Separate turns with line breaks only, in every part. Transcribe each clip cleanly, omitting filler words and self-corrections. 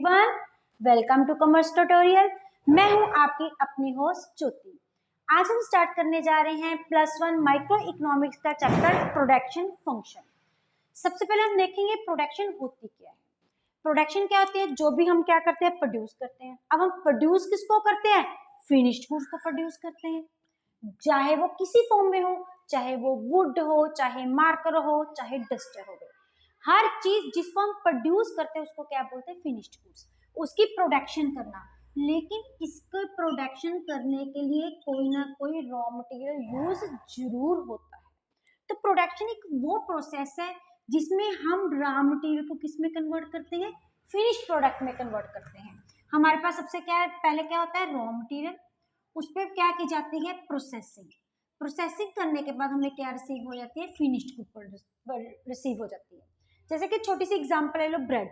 Everyone, welcome to commerce tutorial. मैं हूं आपकी अपनी होस्ट ज्योति। आज हम स्टार्ट करने जा रहे हैं +1 माइक्रो इकोनॉमिक्स का चैप्टर प्रोडक्शन फंक्शन। सबसे पहले हम देखेंगे प्रोडक्शन होती क्या है। प्रोडक्शन क्या होती है? जो भी हम क्या करते हैं, प्रोड्यूस करते हैं। अब हम प्रोड्यूस किसको करते हैं? फिनिश्ड गुड्स को प्रोड्यूस करते हैं, चाहे वो किसी फॉर्म में हो, चाहे वो वुड हो, चाहे मार्कर हो, चाहे डस्टर हो। हर चीज जिसको हम प्रोड्यूस करते हैं उसको क्या बोलते हैं? Finished goods. उसकी प्रोडक्शन करना, लेकिन इसको प्रोडक्शन करने के लिए कोई ना कोई रॉ मटेरियल यूज जरूर होता है। तो प्रोडक्शन एक वो प्रोसेस है जिसमें हम रॉ मटेरियल को किस में कन्वर्ट करते हैं? फिनिश्ड प्रोडक्ट में कन्वर्ट करते हैं। हमारे पास सबसे क्या है, पहले क्या होता है? Raw material. उस पर क्या की जाती है? प्रोसेसिंग। प्रोसेसिंग करने के बाद हमें क्या रिसीव हो जाती है? फिनिश्ड गुड रिसीव हो जाती है। जैसे कि छोटी सी एग्जांपल ले लो, ब्रेड।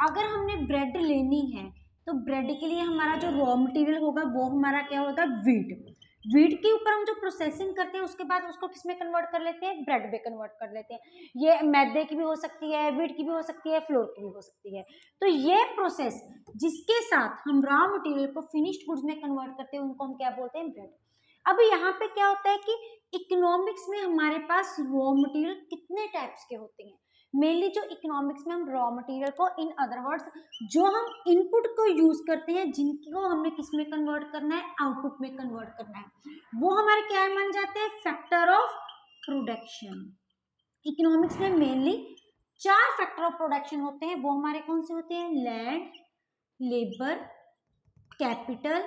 अगर हमने ब्रेड लेनी है तो ब्रेड के लिए हमारा जो रॉ मटेरियल होगा वो हमारा क्या होगा? वीट। वीट के ऊपर हम जो प्रोसेसिंग करते हैं उसके बाद उसको किस में कन्वर्ट कर लेते हैं? ब्रेड में कन्वर्ट कर लेते हैं। ये मैदे की भी हो सकती है, वीट की भी हो सकती है, फ्लोर की भी हो सकती है। तो ये प्रोसेस जिसके साथ हम रॉ मटेरियल को फिनिश्ड गुड्स में कन्वर्ट करते हैं उनको हम क्या बोलते हैं? ब्रेड। अब यहाँ पे क्या होता है कि इकोनॉमिक्स में हमारे पास रॉ मटेरियल कितने टाइप्स के होते हैं। मेनली जो इकोनॉमिक्स में हम रॉ मटेरियल को, इन अदर वर्ड्स जो हम इनपुट को यूज करते हैं, जिनको हमने किस में कन्वर्ट करना है? आउटपुट में कन्वर्ट करना है, वो हमारे क्या मान जाते हैं? Factor of production. इकोनॉमिक्स में मेनली 4 फैक्टर ऑफ प्रोडक्शन होते हैं। वो हमारे कौन से होते हैं? Land, labour, capital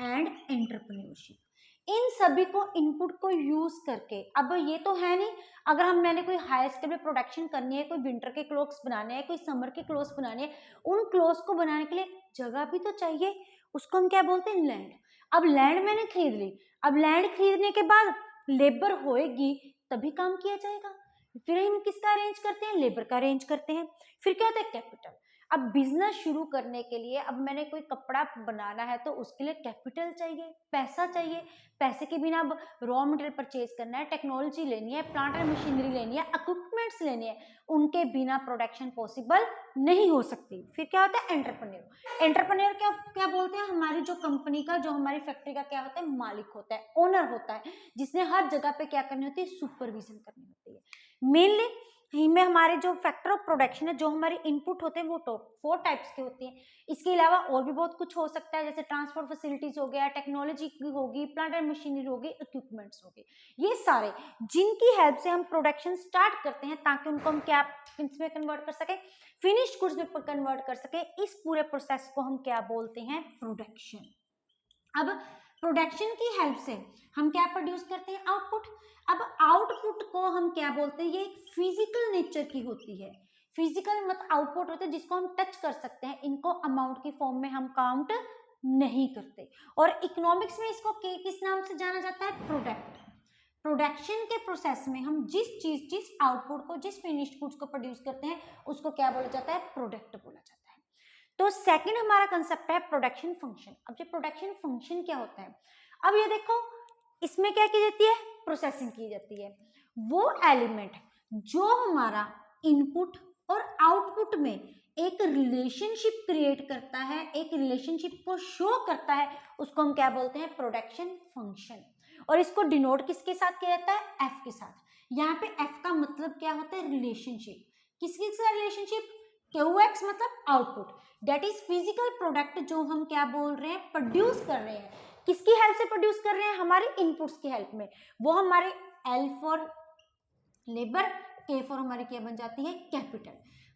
and entrepreneurship. इन सभी को इनपुट को यूज करके, अब ये तो है नहीं, अगर हम मैंने कोई हाई स्केल पे प्रोडक्शन करनी है, कोई विंटर के क्लोथ्स बनाने हैं, कोई समर के क्लोथ्स बनाने हैं, उन क्लोथ्स को बनाने के लिए जगह भी तो चाहिए। उसको हम क्या बोलते हैं? लैंड। अब लैंड मैंने खरीद ली। अब लैंड खरीदने के बाद लेबर होएगी तभी काम किया जाएगा। फिर हम किसका अरेंज करते हैं? लेबर का अरेंज करते हैं। फिर क्या होता है? कैपिटल। अब बिजनेस शुरू करने के लिए, अब मैंने कोई कपड़ा बनाना है तो उसके लिए कैपिटल चाहिए, पैसा चाहिए। पैसे के बिना अब रॉ मटेरियल परचेज करना है, टेक्नोलॉजी लेनी है, प्लांट एंड मशीनरी लेनी है, इक्विपमेंट्स लेने हैं, उनके बिना प्रोडक्शन पॉसिबल नहीं हो सकती। फिर क्या होता है? एंटरप्रेन्योर। एंटरप्रेन्योर क्या क्या बोलते हैं? हमारी जो कंपनी का, जो हमारी फैक्ट्री का क्या होता है? मालिक होता है, ओनर होता है, जिसने हर जगह पे क्या करनी होती है? सुपरविजन करनी होती है। मेनली इनमें हमारे जो फैक्टर ऑफ प्रोडक्शन है, जो हमारे इनपुट होते हैं, वो 4 टाइप्स के होते हैं। इसके अलावा और भी बहुत कुछ हो सकता है, जैसे ट्रांसपोर्ट फैसिलिटीज हो गया, टेक्नोलॉजी की होगी, प्लांट एंड मशीनरी होगी, इक्विपमेंट्स होगी। ये सारे जिनकी हेल्प से हम प्रोडक्शन स्टार्ट करते हैं ताकि उनको हम क्या में कन्वर्ट कर सके? फिनिश्ड गुड्स में कन्वर्ट कर सके। इस पूरे प्रोसेस को हम क्या बोलते हैं? प्रोडक्शन। अब प्रोडक्शन की हेल्प से हम क्या प्रोड्यूस करते हैं? आउटपुट। अब आउटपुट को हम क्या बोलते हैं? ये एक फिजिकल नेचर की होती है। फिजिकल मतलब आउटपुट होते हैं जिसको हम टच कर सकते हैं। इनको अमाउंट की फॉर्म में हम काउंट नहीं करते। और इकोनॉमिक्स में इसको किस नाम से जाना जाता है? प्रोडक्ट। प्रोडक्शन के प्रोसेस में हम जिस आउटपुट को, जिस फिनिश्ड गुड्स को प्रोड्यूस करते हैं उसको क्या बोला जाता है? प्रोडक्ट बोला जाता है। तो सेकंड हमारा कंसेप्ट है प्रोडक्शन फंक्शन। अब ये प्रोडक्शन फंक्शन क्या होता है? अब ये देखो, इसमें क्या की जाती है? प्रोसेसिंग की जाती है। वो एलिमेंट जो हमारा इनपुट और आउटपुट में एक रिलेशनशिप क्रिएट करता है, एक रिलेशनशिप को शो करता है, उसको हम क्या बोलते हैं? Production function. और इसको डिनोट किसके साथ किया जाता है? एफ के साथ। यहाँ पे एफ का मतलब क्या होता है? रिलेशनशिप। किसके साथ रिलेशनशिप? QX मतलब output, that is physical product जो हम क्या बोल रहे हैं? प्रोड्यूस कर रहे हैं। किसकी हेल्प से प्रोड्यूस कर रहे हैं? हमारे इनपुट्स की हेल्प में। वो हमारे L for labour, K for हमारी क्या बन जाती है? Capital.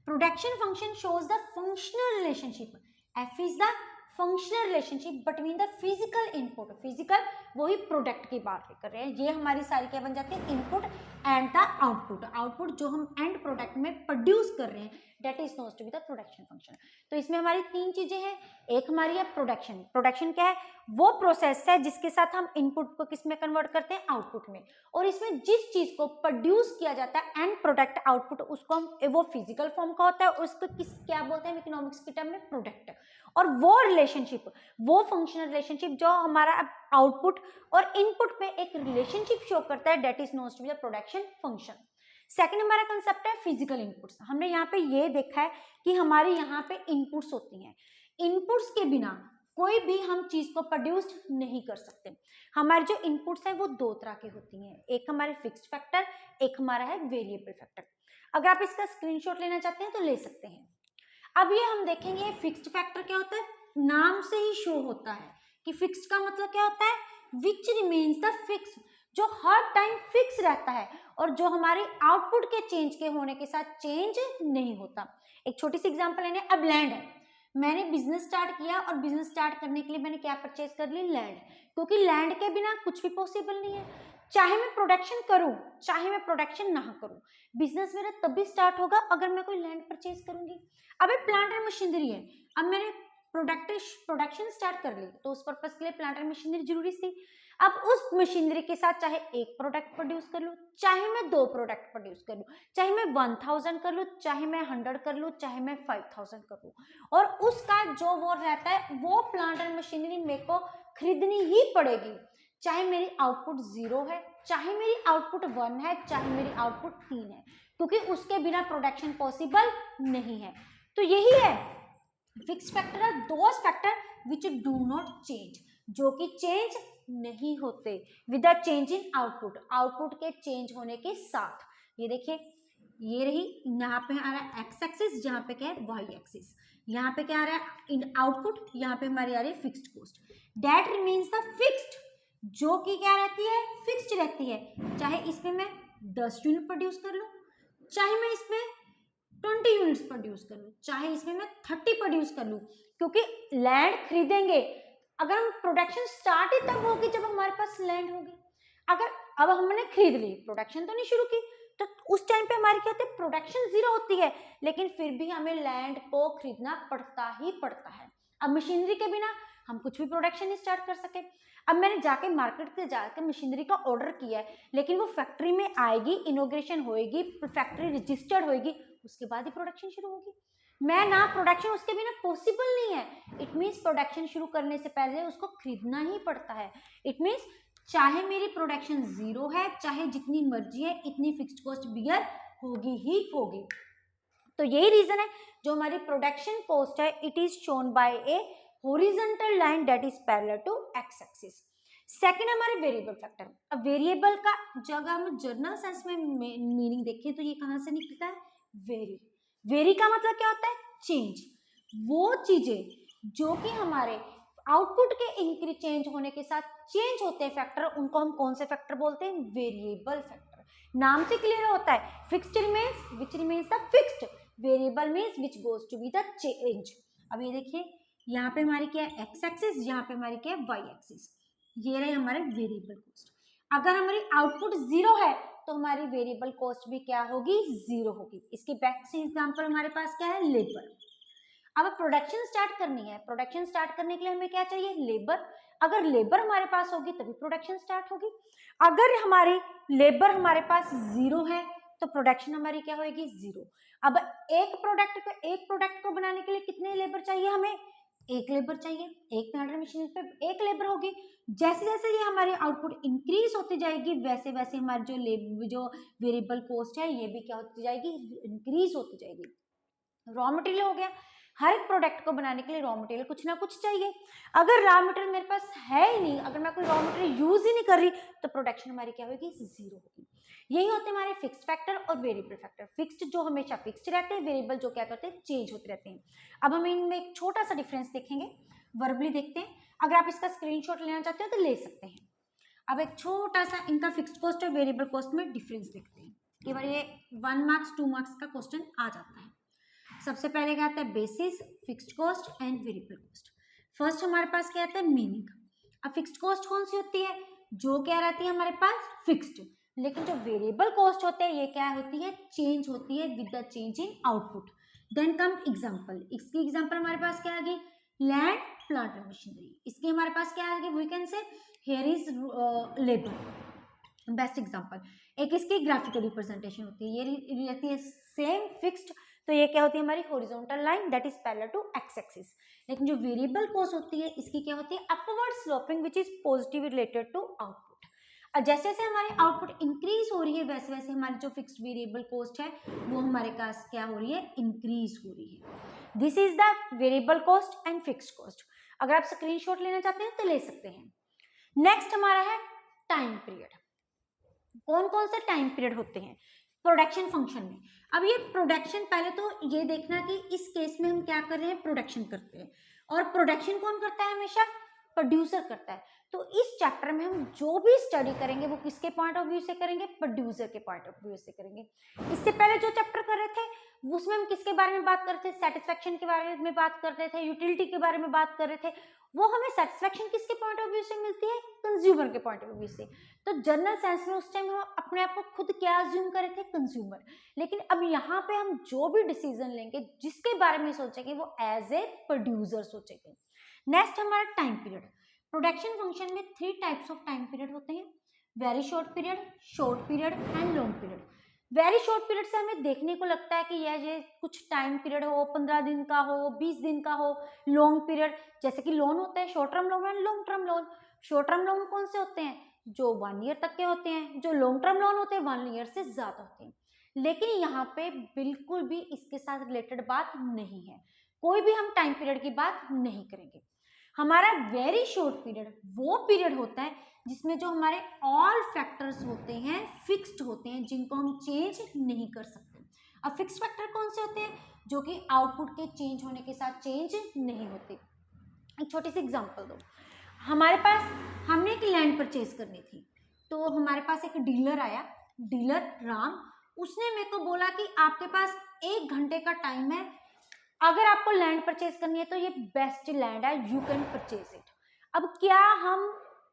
Production function shows the functional relationship. F is the functional relationship between the physical input. Physical वही प्रोडक्ट की बात कर रहे हैं। ये हमारी सारी क्या बन जाती है? Input and the output. Output जो हम एंड प्रोडक्ट में प्रोड्यूस कर रहे हैं, that is known to be the production function. तो इसमें हमारी 3 चीजें हैं। एक हमारी है प्रोडक्शन। प्रोडक्शन क्या है? वो प्रोसेस है जिसके साथ हम इनपुट को किस में कन्वर्ट करते हैं? आउटपुट में। और इसमें जिस चीज को प्रोड्यूस किया जाता है, एंड प्रोडक्ट आउटपुट, उसको हम, वो फिजिकल फॉर्म का होता है, उसको किस क्या बोलते हैं इकोनॉमिक्स के टर्म में? प्रोडक्ट। और वो रिलेशनशिप, वो फंक्शनल रिलेशनशिप जो हमारा आउटपुट और इनपुट में एक रिलेशनशिप शो करता है, that is known to be the production function. Second हमारा कंसेप्ट है फिजिकल इनपुट्स। हमने यहाँ पे ये देखा है कि हमारे यहाँ पे इनपुट्स होती हैं, इनपुट्स के बिना कोई भी हम चीज को प्रोड्यूस नहीं कर सकते। हमारे जो इनपुट्स हैं वो दो तरह के होती हैं, एक हमारे फिक्स्ड फैक्टर, एक हमारा है वेरिएबल फैक्टर। अगर आप इसका स्क्रीनशॉट लेना चाहते हैं तो ले सकते हैं। अब ये हम देखेंगे फिक्स्ड फैक्टर क्या होता है, नाम से ही शो होता है कि फिक्स्ड का मतलब क्या होता है, विच रिमेन्स द फिक्स, जो हर टाइम फिक्स रहता है और जो हमारे आउटपुट के चेंज के होने के साथ चेंज नहीं होता। एक छोटी सी एग्जांपल लेने, अब लैंड है, मैंने बिजनेस स्टार्ट किया और बिजनेस स्टार्ट करने के लिए मैंने क्या परचेज कर ली, लैंड, क्योंकि लैंड के बिना कुछ भी पॉसिबल नहीं है। चाहे मैं प्रोडक्शन करूं चाहे मैं प्रोडक्शन ना करूं, बिजनेस मेरा तभी स्टार्ट होगा अगर मैं कोई लैंड परचेज करूंगी। अब एक प्लांट एंड मशीनरी है, अब मैंने प्रोडक्शन स्टार्ट कर ली तो उस पर्पज के लिए प्लांट एंड मशीनरी जरूरी थी। अब उस मशीनरी के साथ चाहे एक प्रोडक्ट प्रोड्यूस कर लूं, चाहे मैं 2 प्रोडक्ट प्रोड्यूस कर लूं, चाहे मैं 1000 कर लूं, चाहे मैं 100 कर लूं, चाहे मैं 5000 कर लूं, और उसका जो वो रहता है वो प्लांट एंड मशीनरी मेरे को खरीदनी ही पड़ेगी, चाहे मेरी आउटपुट 0 है, चाहे मेरी आउटपुट 1 है, चाहे मेरी आउटपुट 3 है, क्योंकि उसके बिना प्रोडक्शन पॉसिबल नहीं है। तो यही है fixed factor are those factor which do not change, जो कि चेंज नहीं होते with the change in output, output के चेंज होने के साथ। ये देखिए, ये रही, यहाँ पे आ रहा है एक्स एक्सिस, जहाँ पे क्या है वाई एक्सिस, यहाँ पे क्या आ रहा है इन आउटपुट, यहाँ पे हमारी आ रही है fixed cost, that remains the fixed, जो कि क्या रहती है, फिक्स्ड रहती है। चाहे इसमें मैं 10 यूनिट प्रोड्यूस कर लूँ, चाहे मैं इसमें 20 यूनिट्स प्रोड्यूस कर लूँ, चाहे इसमें मैं 30 प्रोड्यूस कर लूँ, क्योंकि लैंड खरीदेंगे, अगर हम प्रोडक्शन स्टार्ट ही तब होगी जब हमारे पास लैंड होगी। अगर अब हमने खरीद ली, प्रोडक्शन तो नहीं शुरू की, तो उस टाइम पे हमारी क्या होती है, प्रोडक्शन 0 होती है, लेकिन फिर भी हमें लैंड को खरीदना पड़ता ही पड़ता है। अब मशीनरी के बिना हम कुछ भी प्रोडक्शन नहीं स्टार्ट कर सके। अब मैंने जाके मार्केट से जाकर मशीनरी का ऑर्डर किया है, लेकिन वो फैक्ट्री में आएगी, इनोग्रेशन होएगी, फैक्ट्री रजिस्टर्ड होएगी, उसके बाद ही प्रोडक्शन शुरू होगी। मैं ना प्रोडक्शन उसके बिना पॉसिबल नहीं है। इट मीन्स प्रोडक्शन शुरू करने से पहले उसको खरीदना ही पड़ता है। इट मीन्स चाहे मेरी प्रोडक्शन 0 है, चाहे जितनी मर्जी है, इतनी फिक्स्ड कॉस्ट बियर होगी ही होगी। तो यही रीजन है जो हमारी प्रोडक्शन कॉस्ट है, it is shown by a horizontal line that is parallel to X axis. Second हमारे वेरिएबल फैक्टर। अब वेरिएबल का जगह हम जनरल सेंस में मीनिंग देखें तो ये कहां से निकलता है, वेरी। वेरी का मतलब क्या होता है, चेंज। वो चीजें जो कि हमारे आउटपुट के इंक्रीज चेंज होने के साथ चेंज होते हैं फैक्टर, उनको हम कौन से फैक्टर बोलते हैं, वेरिएबल फैक्टर। नाम से क्लियर होता है, fixed remains which remains the fixed, variable means which goes to be the change. अब ये देखिए, यहाँ पे हमारी क्या है एक्स एक्सिस, यहाँ पे हमारी क्या है वाई एक्सिस, ये रहे हमारे वेरिएबल कॉस्ट। अगर हमारी आउटपुट 0 है तो हमारी वेरिएबल कॉस्ट भी क्या होगी, 0 होगी। इसकी बेस्ट एग्जांपल हमारे पास क्या है, लेबर। अब प्रोडक्शन स्टार्ट करनी है, प्रोडक्शन स्टार्ट करने के लिए हमें क्या चाहिए, लेबर। अगर लेबर हमारे पास होगी तभी प्रोडक्शन स्टार्ट होगी। अगर हमारी लेबर हमारे पास 0 है तो प्रोडक्शन हमारी क्या होगी, 0। अब एक प्रोडक्ट को बनाने के लिए कितने लेबर चाहिए, हमें एक लेबर चाहिए। एक प्लांटर मशीन पे एक लेबर होगी। जैसे जैसे ये हमारी आउटपुट इंक्रीज होती जाएगी, वैसे वैसे हमारी जो वेरिएबल कॉस्ट है ये भी क्या होती जाएगी, इंक्रीज होती जाएगी। रॉ मटेरियल हो गया, हर एक प्रोडक्ट को बनाने के लिए रॉ मटेरियल कुछ ना कुछ चाहिए। अगर रॉ मटेरियल मेरे पास है ही नहीं, अगर मैं कोई रॉ मटेरियल यूज ही नहीं कर रही, तो प्रोडक्शन हमारी क्या होगी, 0 होगी। यही होते हैं हमारे फिक्स्ड फैक्टर और वेरिएबल फैक्टर। फिक्स्ड जो हमेशा फिक्स्ड रहते हैं, वेरिएबल जो क्या करते हैं, चेंज होते रहते हैं। अब हम इनमें एक छोटा सा डिफरेंस देखेंगे, वर्बली देखते हैं। अगर आप इसका स्क्रीनशॉट लेना चाहते हो तो ले सकते हैं। अब एक छोटा सा इनका फिक्स्ड कॉस्ट और वेरिएबल कॉस्ट में डिफरेंस देखते हैं। कई बार ये 1 मार्क्स 2 मार्क्स का क्वेश्चन आ जाता है। सबसे पहले क्या आता है, basis, fixed cost and variable cost. First हमारे पास क्या आता है, मीनिंग। अब फिक्स्ड कॉस्ट कौन सी होती है, जो क्या रहती है हमारे पास, फिक्स्ड। लेकिन जो वेरिएबल कॉस्ट होते हैं ये क्या होती है, चेंज होती है with the change in output. Then come example. इसकी एग्जांपल हमारे पास क्या आ गई, लैंड, प्लांट एंड मशीनरी। इसके हमारे पास क्या आ गई, we can say here is labour. Best example. एक इसकी ग्राफिकल रिप्रेजेंटेशन होती है, ये रहती है सेम फिक्स्ड, तो ये क्या होती है हमारी horizontal line that is parallel to X axis. लेकिन जो वेरिएबल कॉस्ट होती है इसकी क्या होती है, upward sloping which is positive related to output. जैसे जैसे हमारी आउटपुट इंक्रीज हो रही है वैसे वैसे हमारी जो फिक्स्ड वेरिएबल कॉस्ट है वो हमारे पास क्या हो रही है, इंक्रीज हो रही है। This is the variable cost and fixed cost. अगर आप स्क्रीनशॉट लेना चाहते हैं तो ले सकते हैं। नेक्स्ट हमारा है टाइम पीरियड। कौन कौन से टाइम पीरियड होते हैं प्रोडक्शन फंक्शन में। अब ये प्रोडक्शन, पहले तो ये देखना कि इस केस में हम क्या कर रहे हैं, प्रोडक्शन करते हैं। और प्रोडक्शन कौन करता है, हमेशा प्रोड्यूसर करता है। तो इस चैप्टर में हम जो भी स्टडी करेंगे वो किसके पॉइंट ऑफ व्यू से करेंगे, प्रोड्यूसर के पॉइंट ऑफ व्यू से करेंगे। इससे पहले जो चैप्टर कर रहे थे उसमें हम किसके बारे में बात करते थे, सेटिस्फेक्शन के बारे में बात करते थे, यूटिलिटी के बारे में बात कर रहे थे। वो हमें सेटिस्फेक्शन किसके पॉइंट ऑफ व्यू से मिलती है, कंज्यूमर के पॉइंट ऑफ व्यू से। तो जनरल सेंस में उस टाइम हम अपने आप को खुद क्या अज्यूम करे थे, कंज्यूमर। लेकिन अब यहाँ पे हम जो भी डिसीजन लेंगे जिसके बारे में सोचेंगे वो एज ए प्रोड्यूसर सोचेंगे। नेक्स्ट हमारा टाइम पीरियड। प्रोडक्शन फंक्शन में 3 टाइप्स ऑफ टाइम पीरियड होते हैं, very short period and long period. Very short period से हमें देखने को लगता है कि ये कुछ टाइम पीरियड हो, 15 दिन का हो, 20 दिन का हो। लॉन्ग पीरियड जैसे कि लोन होता है, short term loan and long term loan. Short term loan कौन से होते हैं, जो 1 ईयर तक के होते हैं। जो लॉन्ग टर्म लोन होते हैं 1 ईयर से ज्यादा होते हैं। लेकिन यहाँ पे बिल्कुल भी इसके साथ रिलेटेड बात नहीं है, कोई भी हम टाइम पीरियड की बात नहीं करेंगे। हमारा वेरी शॉर्ट पीरियड वो पीरियड होता है जिसमें जो हमारे ऑल फैक्टर्स होते हैं फिक्स्ड होते हैं, जिनको हम चेंज नहीं कर सकते। अब फिक्स्ड फैक्टर कौन से होते हैं, जो कि आउटपुट के चेंज होने के साथ चेंज नहीं होते। एक छोटी सी एग्जांपल दो। हमारे पास, हमने एक लैंड परचेज करनी थी, तो हमारे पास एक डीलर आया, डीलर राम। उसने मेरे को बोला कि आपके पास 1 घंटे का टाइम है, अगर आपको लैंड परचेज करनी है तो ये बेस्ट लैंड है, यू कैन परचेज इट। अब क्या हम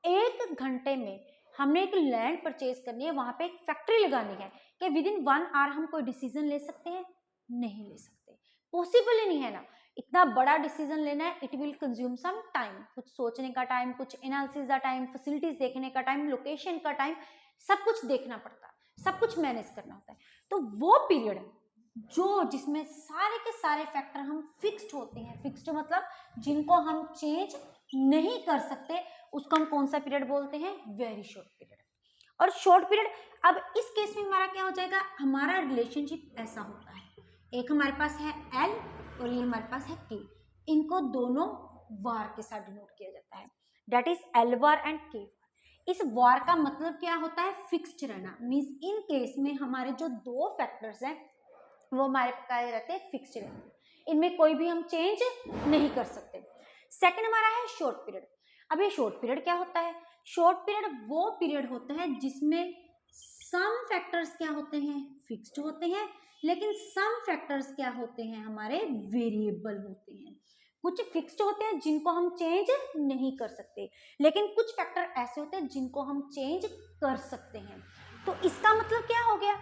1 घंटे में, हमने एक लैंड परचेज करनी है, वहां पे एक फैक्ट्री लगानी है, कि विद इन 1 आवर हम कोई डिसीजन ले सकते हैं, नहीं ले सकते, पॉसिबल ही नहीं है ना। इतना बड़ा डिसीजन लेना है, it will consume some time, कुछ सोचने का टाइम, कुछ एनालिसिस का टाइम, फैसिलिटीज देखने का टाइम, लोकेशन का टाइम, सब कुछ देखना पड़ता है, सब कुछ मैनेज करना होता है। तो वो पीरियड जो जिसमें सारे के सारे फैक्टर हम फिक्स्ड होते हैं, फिक्स्ड मतलब जिनको हम चेंज नहीं कर सकते, उसको हम कौन सा पीरियड बोलते हैं, वेरी शॉर्ट पीरियड। और शॉर्ट पीरियड, अब इस केस में हमारा क्या हो जाएगा, हमारा रिलेशनशिप ऐसा होता है, एक हमारे पास है एल और ये हमारे पास है के, इनको दोनों वार के साथ डिनोट किया जाता है, that is L war and के वार। इस वार का मतलब क्या होता है, फिक्स्ड रहना, मींस इन केस में हमारे जो 2 फैक्टर्स हैं वो हमारे क्या रहते हैं, फिक्स्ड रहते हैं, इनमें कोई भी हम चेंज नहीं कर सकते। सेकंड हमारा है शॉर्ट पीरियड। अब ये शॉर्ट पीरियड क्या होता है, शॉर्ट पीरियड वो पीरियड होता है जिसमें सम फैक्टर्स क्या होते हैं, फिक्स्ड होते हैं, लेकिन सम फैक्टर्स क्या होते हैं, हमारे वेरिएबल होते हैं। कुछ फिक्स्ड होते हैं जिनको हम चेंज नहीं कर सकते, लेकिन कुछ फैक्टर ऐसे होते हैं जिनको हम चेंज कर सकते हैं। तो इसका मतलब क्या हो गया,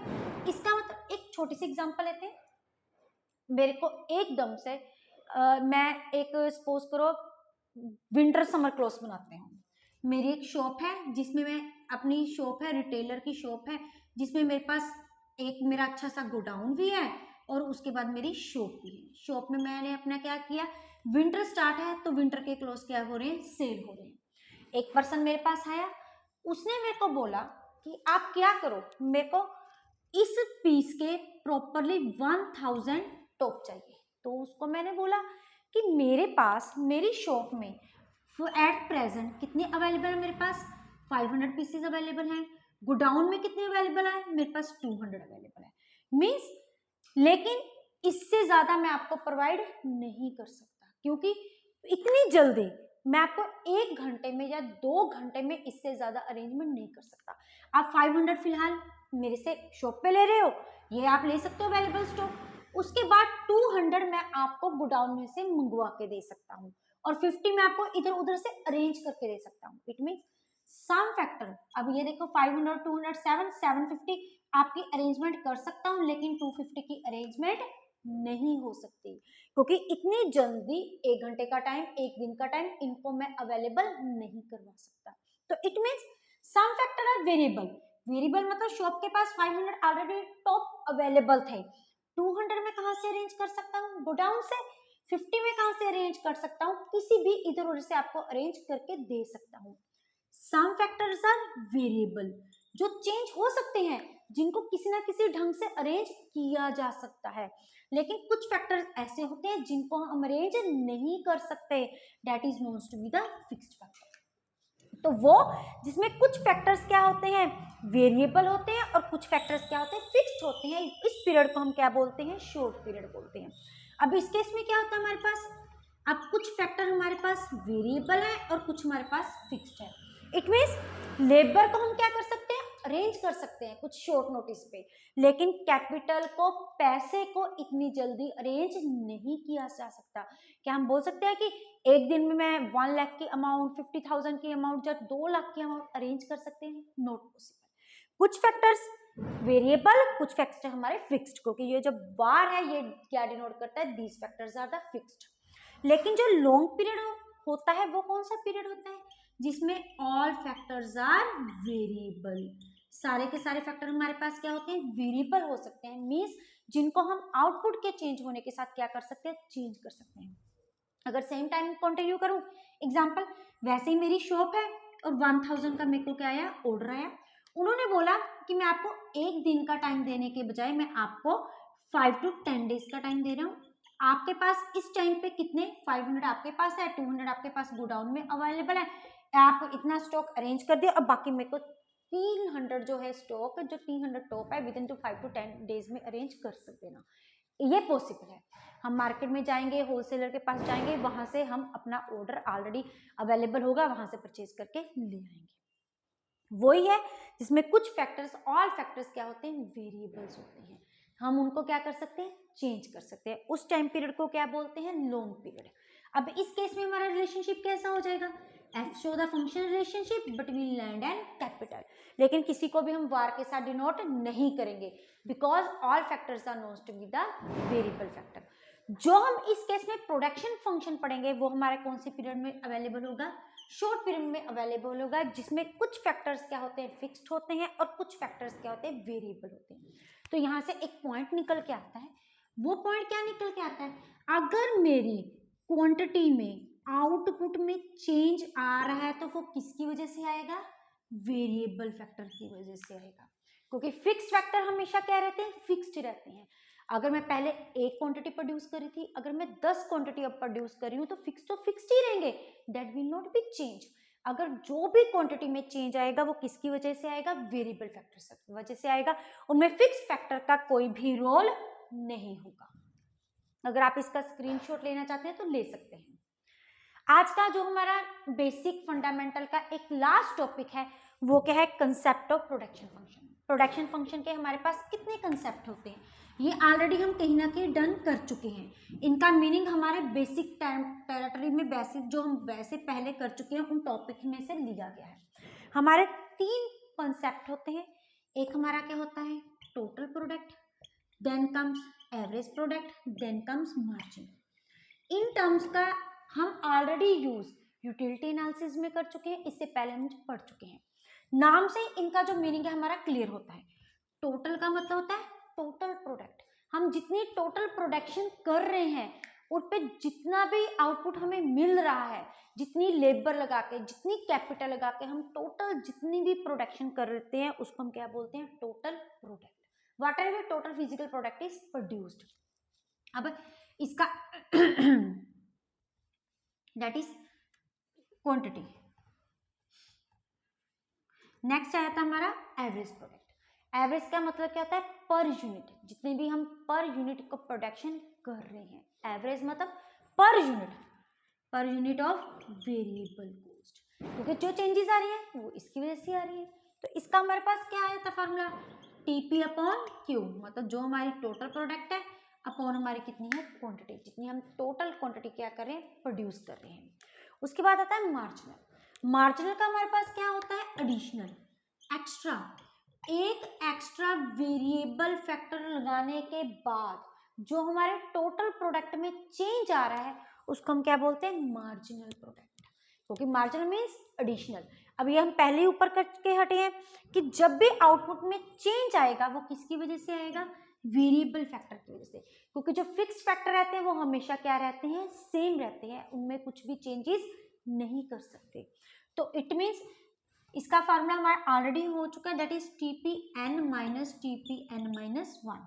इसका मतलब एक छोटी सी एग्जांपल लेते हैं। मेरे को एकदम से मैं एक सपोज करो विंटर समर क्लोथ बनाते हैं, मेरी एक शॉप है जिसमें मैं, अपनी शॉप है, रिटेलर की शॉप है, जिसमें मेरे पास एक मेरा अच्छा सा गोडाउन भी है और उसके बाद मेरी शॉप भी है। शॉप में मैंने अपना क्या किया, विंटर स्टार्ट है तो विंटर के क्लोथ क्या हो रहे हैं, सेल हो रहे हैं। एक पर्सन मेरे पास आया, उसने मेरे को बोला कि आप क्या करो, मेरे को इस पीस के प्रॉपरली 1000 टॉप चाहिए। तो उसको मैंने बोला कि मेरे पास, मेरी शॉप में एट प्रेजेंट कितने अवेलेबल है, मेरे पास 500 पीसेस अवेलेबल हैं, गोडाउन में कितने अवेलेबल है, मेरे पास 200 अवेलेबल है, मीन्स, लेकिन इससे ज्यादा मैं आपको प्रोवाइड नहीं कर सकता, क्योंकि इतनी जल्दी मैं आपको 1 घंटे में या 2 घंटे में इससे ज्यादा अरेंजमेंट नहीं कर सकता। आप 500 फिलहाल मेरे से शॉप पे ले रहे हो, ये आप ले सकते हो अवेलेबल स्टॉक, उसके बाद 200 मैं आपको गोडाउन में से मंगवा के दे सकता हूँ और 50 मैं आपको इधर उधर से अरेंज करके दे सकता हूँ। इट मीन सम फैक्टर, अब ये देखो 500, 200, 750 आपकी अरेंजमेंट कर सकता हूँ, लेकिन 250 की अरेंजमेंट नहीं हो सकती, क्योंकि इतनी जल्दी 1 घंटे का टाइम, 1 दिन का टाइम, इनको मैं अवेलेबल नहीं करवा सकता। तो it means some factor are variable, variable मतलब शॉप के पास 500 ऑलरेडी टॉप अवेलेबल थे, 200 में कहां से अरेंज कर सकता हूँ, गोडाउन से, 50 में कहां से अरेंज कर सकता हूँ, किसी भी इधर उधर से आपको अरेंज करके दे सकता हूँ। सम फैक्टर्स आर वेरिएबल, जो चेंज हो सकते हैं, जिनको किसी ना किसी ढंग से अरेंज किया जा सकता है, लेकिन कुछ फैक्टर्स ऐसे होते हैं जिनको हम अरेंज नहीं कर सकते, that is known to be the fixed factor. तो वो जिसमें कुछ फैक्टर्स क्या होते हैं, वेरिएबल होते हैं, और कुछ फैक्टर्स क्या होते हैं, फिक्स्ड होते हैं, इस पीरियड को हम क्या बोलते हैं, शॉर्ट पीरियड बोलते हैं। अब इस केस में क्या होता है हमारे पास, अब कुछ फैक्टर हमारे पास वेरिएबल है और कुछ हमारे पास फिक्स्ड है। इट मीन्स लेबर को हम क्या कर सकते हैं, अरेंज कर सकते हैं कुछ शॉर्ट नोटिस पे, लेकिन कैपिटल को, पैसे को इतनी जल्दी अरेंज नहीं किया जा सकता। क्या हम बोल सकते हैं कि एक दिन में मैं 1 लाख की अमाउंट, 50,000 की अमाउंट या 2 लाख की अमाउंट अरेंज कर सकते हैं? Not possible. कुछ फैक्टर्स वेरिएबल, कुछ फैक्टर हमारे फिक्स्ड, क्योंकि ये जो बार है ये क्या डिनोट करता है, these factors are the fixed. लेकिन जो लॉन्ग पीरियड होता है वो कौन सा पीरियड होता है, जिसमें ऑल फैक्टर्स आर वेरिएबल, सारे के सारे फैक्टर हमारे पास क्या होते हैं, वेरिएबल हो सकते हैं, मींस जिनको हम आउटपुट के चेंज होने के साथ क्या कर सकते हैं, चेंज कर सकते हैं। अगर सेम टाइम कंटिन्यू करूं, एग्जांपल, वैसे ही मेरी शॉप है और 1000 का मेरे को क्या आया, ऑर्डर आया, उन्होंने बोला कि मैं आपको एक दिन का टाइम देने के बजाय मैं आपको 5 to 10 डेज का टाइम दे रहा हूँ। आपके पास इस टाइम पे कितने, 500 आपके पास है, 200 आपके पास गोडाउन में अवेलेबल है, आप इतना स्टॉक अरेंज कर दिया, और बाकी मेरे को 300 जो है स्टॉक, जो 300 टॉप है, within to 5 to 10 days में अरेंज कर सकते ना। ये पॉसिबल है। हम मार्केट में जाएंगे, होलसेलर के पास जाएंगे, वहां से हम अपना ऑर्डर ऑलरेडी अवेलेबल होगा, वहां से परचेज करके ले आएंगे। वही है जिसमें कुछ फैक्टर्स, ऑल फैक्टर्स क्या होते हैं, वेरिएबल्स होते हैं, हम उनको क्या कर सकते हैं, चेंज कर सकते हैं। उस टाइम पीरियड को क्या बोलते हैं, लॉन्ग पीरियड। अब इस केस में हमारा रिलेशनशिप कैसा हो जाएगा, F show the function relationship between land and capital, लेकिन किसी को भी हम वार के साथ डिनोट नहीं करेंगे, because all factors are known to be the variable factor. जो हम इस केस में प्रोडक्शन फंक्शन पढ़ेंगे वो हमारे कौन से पीरियड में अवेलेबल होगा, शॉर्ट पीरियड में अवेलेबल होगा, जिसमें कुछ फैक्टर्स क्या होते हैं, फिक्स्ड होते हैं, और कुछ फैक्टर्स क्या होते हैं, वेरिएबल होते हैं। तो यहाँ से एक पॉइंट निकल के आता है, वो पॉइंट क्या निकल के आता है, अगर मेरी क्वांटिटी में, आउटपुट में चेंज आ रहा है तो वो किसकी वजह से आएगा, वेरिएबल फैक्टर की वजह से आएगा, क्योंकि फिक्स्ड फैक्टर हमेशा क्या रहते हैं, फिक्स्ड रहते हैं। अगर मैं पहले एक क्वांटिटी प्रोड्यूस करी थी, अगर मैं 10 क्वांटिटी अब प्रोड्यूस कर रही हूँ, तो फिक्स्ड ही रहेंगे, that will not be change. अगर जो भी क्वांटिटी में चेंज आएगा वो किसकी वजह से आएगा, वेरिएबल फैक्टर की वजह से आएगा, उनमें फिक्स्ड फैक्टर का कोई भी रोल नहीं होगा। अगर आप इसका स्क्रीनशॉट लेना चाहते हैं तो ले सकते हैं। आज का जो हमारा बेसिक फंडामेंटल का एक लास्ट टॉपिक है वो क्या है, concept of production function. Production function के हमारे पास कितने कंसेप्ट होते हैं, ये ऑलरेडी हम कहीं ना कहीं डन कर चुके हैं। इनका मीनिंग हमारे बेसिक टेरिटरी में, बेसिक जो हम वैसे पहले कर चुके हैं उन टॉपिक में से लिया गया है। हमारे 3 कंसेप्ट होते हैं, एक हमारा क्या होता है, total product, then comes average product, then comes margin. इन टर्म्स का हम ऑलरेडी यूज यूटिलिटी एनालिसिस में कर चुके हैं, इससे पहले हम पढ़ चुके हैं। नाम से इनका जो मीनिंग है हमारा क्लियर होता है। टोटल का मतलब होता है टोटल प्रोडक्ट, हम जितनी टोटल प्रोडक्शन कर रहे हैं उन पे जितना भी आउटपुट हमें मिल रहा है, जितनी लेबर लगा के, जितनी कैपिटल लगा के हम टोटल जितनी भी प्रोडक्शन कर रहे हैं उसको हम क्या बोलते हैं, total product. What ever total physical product is produced. अब इसका दैट इज क्वांटिटी। नेक्स्ट आया था हमारा एवरेज प्रोडक्ट। एवरेज का मतलब क्या होता है, पर यूनिट, जितने भी हम पर यूनिट को प्रोडक्शन कर रहे हैं, एवरेज मतलब per unit of variable cost, क्योंकि जो चेंजेस आ रही है वो इसकी वजह से आ रही है। तो इसका हमारे पास क्या आया था फार्मूला, टीपी अपॉन क्यू, मतलब जो हमारी टोटल प्रोडक्ट है अपॉन हमारी कितनी है क्वांटिटी, जितनी हम टोटल क्वांटिटी क्या कर रहे हैं, प्रोड्यूस कर रहे हैं। उसके बाद आता है मार्जिनल। मार्जिनल का हमारे पास क्या होता है, एडिशनल, एक्स्ट्रा, एक एक्स्ट्रा वेरिएबल फैक्टर लगाने के बाद जो हमारे टोटल प्रोडक्ट में चेंज आ रहा है उसको हम क्या बोलते हैं, मार्जिनल प्रोडक्ट, क्योंकि मार्जिनल मीन्स एडिशनल। अब ये हम पहले ही ऊपर करके हटे हैं कि जब भी आउटपुट में चेंज आएगा वो किसकी वजह से आएगा, वेरिएबल फैक्टर की वजह से, क्योंकि जो फिक्स फैक्टर रहते हैं वो हमेशा क्या रहते हैं, सेम रहते हैं, उनमें कुछ भी चेंजेस नहीं कर सकते। तो इट मीन्स इसका फार्मूला हमारा ऑलरेडी हो चुका है, that is TPn minus TPn minus 1।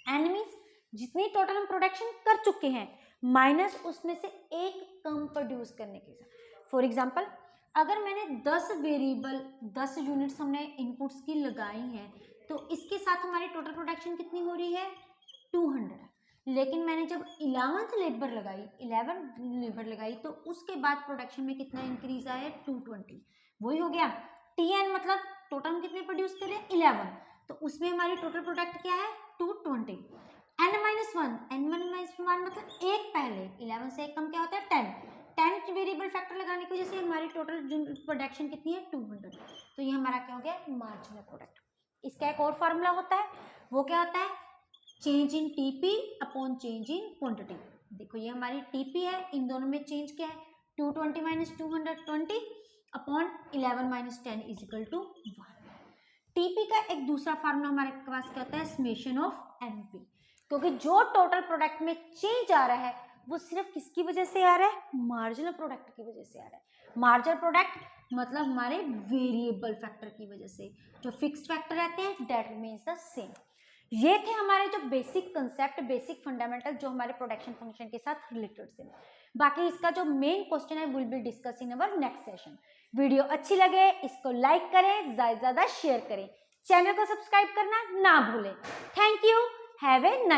N means जितनी टोटल हम प्रोडक्शन कर चुके हैं माइनस उसमें से एक कम प्रोड्यूस करने के साथ। फॉर एग्जाम्पल अगर मैंने 10 वेरिएबल 10 यूनिट्स हमने इनपुट्स की लगाई हैं तो इसके साथ हमारी टोटल प्रोडक्शन कितनी हो रही है 200। लेकिन मैंने जब 11 लेबर लगाई तो उसके बाद प्रोडक्शन में कितना इंक्रीज आया 220। वही हो गया Tn मतलब टोटल हम कितने प्रोड्यूस करें 11, तो उसमें हमारी टोटल प्रोडक्ट क्या है 220। n माइनस वन मतलब एक पहले 11 से एक कम क्या होता है 10 वेरिएबल फैक्टर लगाने की वजह से हमारी टोटल प्रोडक्शन कितनी है 200। तो ये हमारा क्या हो गया मार्जिनल प्रोडक्ट। इसका एक और फार्मूला होता है, वो क्या होता है change in TP upon change in quantity. देखो ये हमारी टीपी है, इन दोनों में चेंज क्या है 220 minus 220 upon 11 minus 10 is equal to 1। TP का एक दूसरा फार्मूला हमारे पास क्या होता है समेशन ऑफ एनपी, क्योंकि जो टोटल प्रोडक्ट में चेंज आ रहा है वो सिर्फ किसकी वजह से आ रहा है मार्जिनल प्रोडक्ट की वजह से आ रहा है। मार्जिनल प्रोडक्ट मतलब हमारे वेरिएबल फैक्टर की वजह से, जो फिक्स्ड फैक्टर रहते हैं दैट रिमेन्स द सेम। ये थे हमारे जो बेसिक कंसेप्ट बेसिक फंडामेंटल जो हमारे प्रोडक्शन फंक्शन के साथ रिलेटेड थे। बाकी इसका जो मेन क्वेश्चन है will be discuss in our next session. Video अच्छी लगे इसको लाइक करें, ज्यादा से ज्यादा शेयर करें, चैनल को सब्सक्राइब करना ना भूलें। Thank you, have a nice